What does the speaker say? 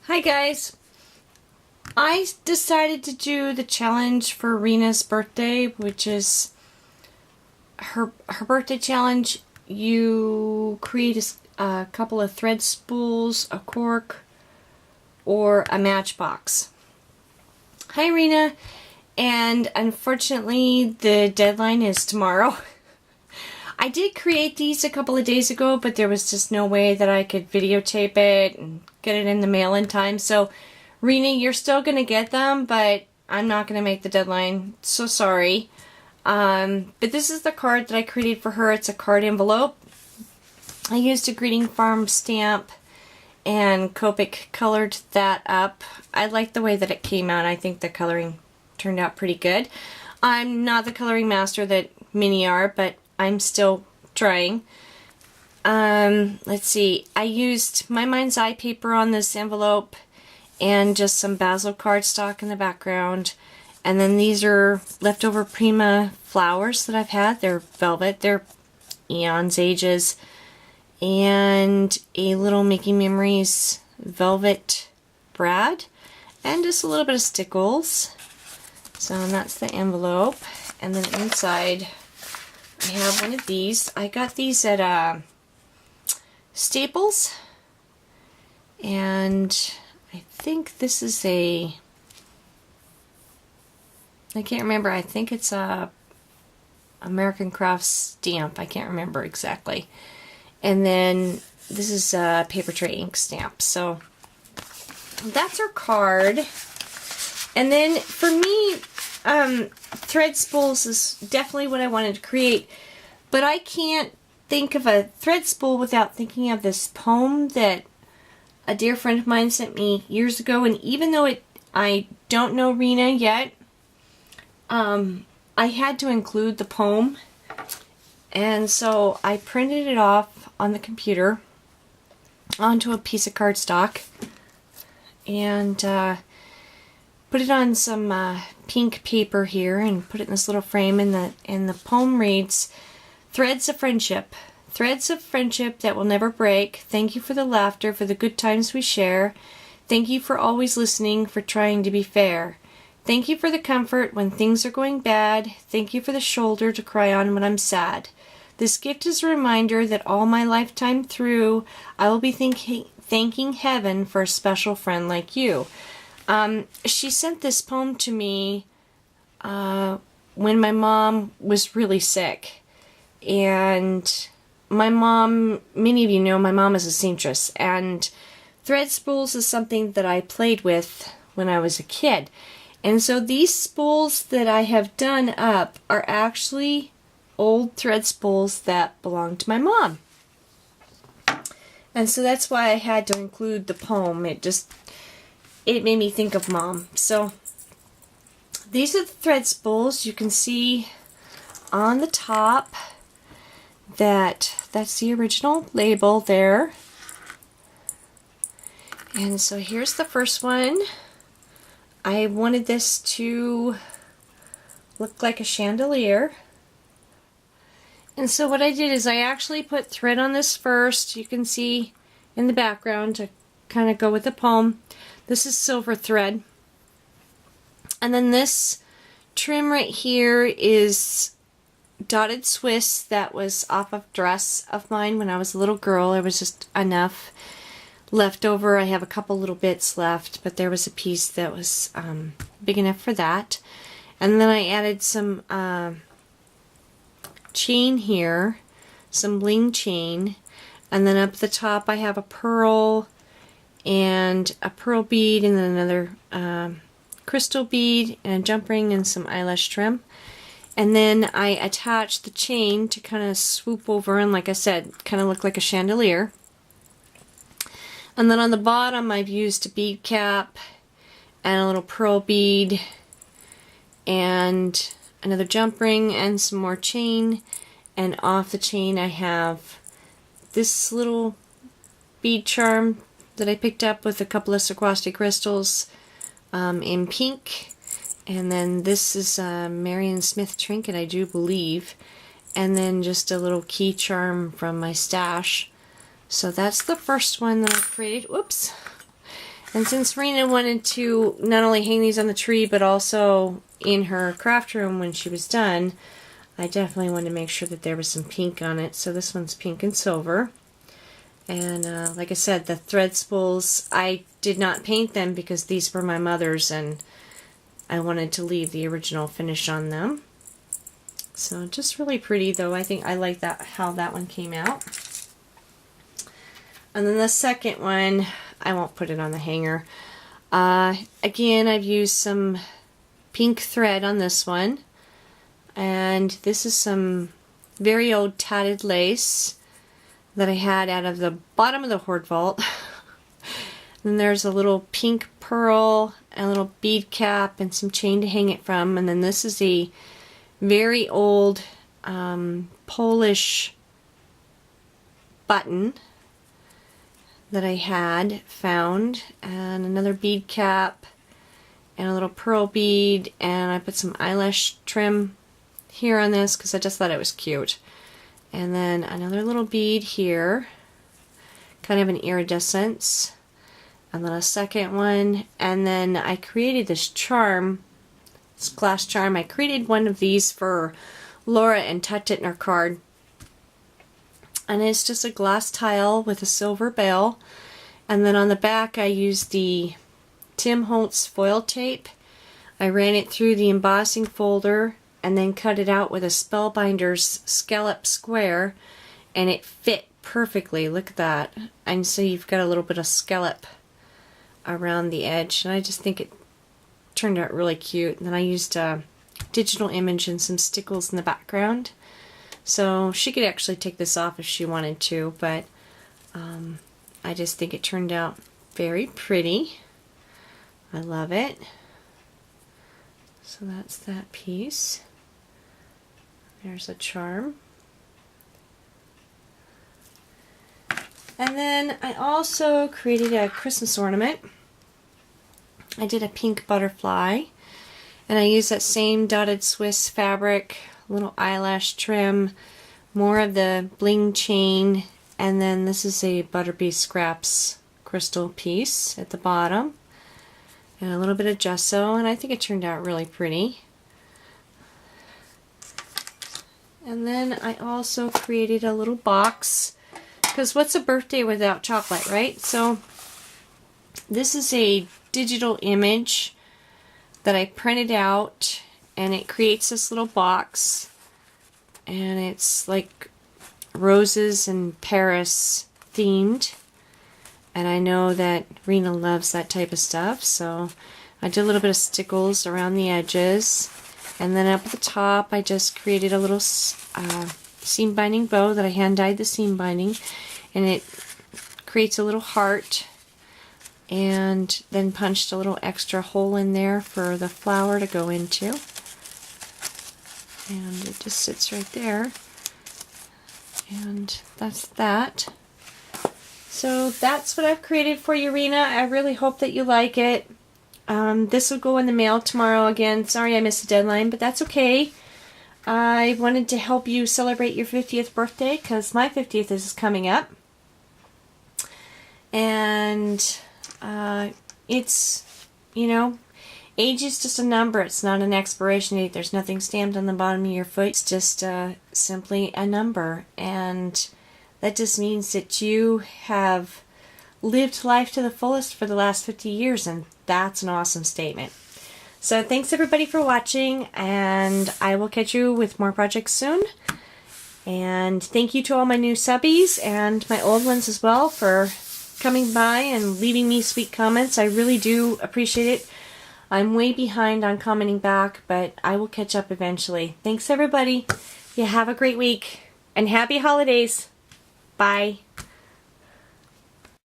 Hi guys! I decided to do the challenge for Rina's birthday, which is her birthday challenge. You create a couple of thread spools, a cork, or a matchbox. Hi Rina! And unfortunately the deadline is tomorrow. I did create these a couple of days ago, but there was just no way that I could videotape it and get it in the mail in time. So, Rina, you're still going to get them, but I'm not going to make the deadline. So sorry. But this is the card that I created for her. It's a card envelope. I used a greeting farm stamp and Copic colored that up. I like the way that it came out. I think the coloring turned out pretty good. I'm not the coloring master that many are, but I'm still trying. Let's see. I used my mind's eye paper on this envelope and just some basil cardstock in the background. And then these are leftover Prima flowers that I've had. They're velvet. They're eons ages. And a little Making Memories velvet brad. And just a little bit of stickles. So that's the envelope. And then inside I have one of these. I got these at Staples, and I think this is I can't remember, I think it's a American Crafts stamp. I can't remember exactly. And then this is a paper tray ink stamp. So that's our card. And then for me, thread spools is definitely what I wanted to create, but I can't think of a thread spool without thinking of this poem that a dear friend of mine sent me years ago. And even though I don't know Rina yet, I had to include the poem, and so I printed it off on the computer onto a piece of cardstock and put it on some pink paper here and put it in this little frame, and the poem reads, "Threads of friendship. Threads of friendship that will never break. Thank you for the laughter, for the good times we share. Thank you for always listening, for trying to be fair. Thank you for the comfort when things are going bad. Thank you for the shoulder to cry on when I'm sad. This gift is a reminder that all my lifetime through, I will be thanking heaven for a special friend like you." She sent this poem to me when my mom was really sick. And my mom, many of you know, my mom is a seamstress. And thread spools is something that I played with when I was a kid. And so these spools that I have done up are actually old thread spools that belong to my mom. And so that's why I had to include the poem. It made me think of Mom. So these are the thread spools. You can see on the top that's the original label there. And so here's the first one. I wanted this to look like a chandelier. And so what I did is I actually put thread on this first. You can see in the background to kind of go with the poem. This is silver thread. And then this trim right here is dotted Swiss that was off of dress of mine when I was a little girl. There was just enough left over. I have a couple little bits left, but there was a piece that was big enough for that. And then I added some chain here, some bling chain. And then up the top I have a pearl and a pearl bead, and then another crystal bead, and a jump ring, and some eyelash trim. And then I attach the chain to kind of swoop over and, like I said, kind of look like a chandelier. And then on the bottom I've used a bead cap and a little pearl bead and another jump ring and some more chain. And off the chain I have this little bead charm that I picked up with a couple of Sequoia crystals in pink. And then this is a Marion Smith trinket, I do believe. And then just a little key charm from my stash. So that's the first one that I created. Whoops. And since Rina wanted to not only hang these on the tree, but also in her craft room when she was done, I definitely wanted to make sure that there was some pink on it. So this one's pink and silver. And like I said, the thread spools, I did not paint them because these were my mother's and I wanted to leave the original finish on them. So just really pretty though. I think I like that, how that one came out. And then the second one, I won't put it on the hanger. Again, I've used some pink thread on this one. And this is some very old tatted lace that I had out of the bottom of the hoard vault. Then there's a little pink pearl, a little bead cap, and some chain to hang it from. And then this is a very old Polish button that I had found, and another bead cap, and a little pearl bead, and I put some eyelash trim here on this because I just thought it was cute. And then another little bead here, kind of an iridescence, and then a second one, and then I created this charm, this glass charm. I created one of these for Laura and tucked it in her card. And it's just a glass tile with a silver bell. And then on the back I used the Tim Holtz foil tape. I ran it through the embossing folder and then cut it out with a Spellbinder's scallop square, and it fit perfectly. Look at that. And so you've got a little bit of scallop around the edge, and I just think it turned out really cute. And then I used a digital image and some stickles in the background. So she could actually take this off if she wanted to, but I just think it turned out very pretty. I love it. So that's that piece. There's a charm. And then I also created a Christmas ornament. I did a pink butterfly, and I used that same dotted Swiss fabric, little eyelash trim, more of the bling chain, and then this is a Butterbee Scraps crystal piece at the bottom, and a little bit of gesso, and I think it turned out really pretty. And then I also created a little box, because what's a birthday without chocolate, right? So this is a digital image that I printed out, and it creates this little box, and it's like roses and Paris themed, and I know that Rina loves that type of stuff, so I did a little bit of stickles around the edges, and then up at the top I just created a little seam binding bow that I hand dyed the seam binding, and it creates a little heart, and then punched a little extra hole in there for the flower to go into, and it just sits right there, and that's that. So that's what I've created for you, Rina. I really hope that you like it. This will go in the mail tomorrow again. Sorry I missed the deadline, but that's okay. I wanted to help you celebrate your 50th birthday because my 50th is coming up. And it's, you know, age is just a number. It's not an expiration date. There's nothing stamped on the bottom of your foot. It's just simply a number. And that just means that you have lived life to the fullest for the last 50 years. And that's an awesome statement. So thanks everybody for watching. And I will catch you with more projects soon. And thank you to all my new subbies and my old ones as well for coming by and leaving me sweet comments. I really do appreciate it. I'm way behind on commenting back, but I will catch up eventually. Thanks everybody. You have a great week and happy holidays. Bye.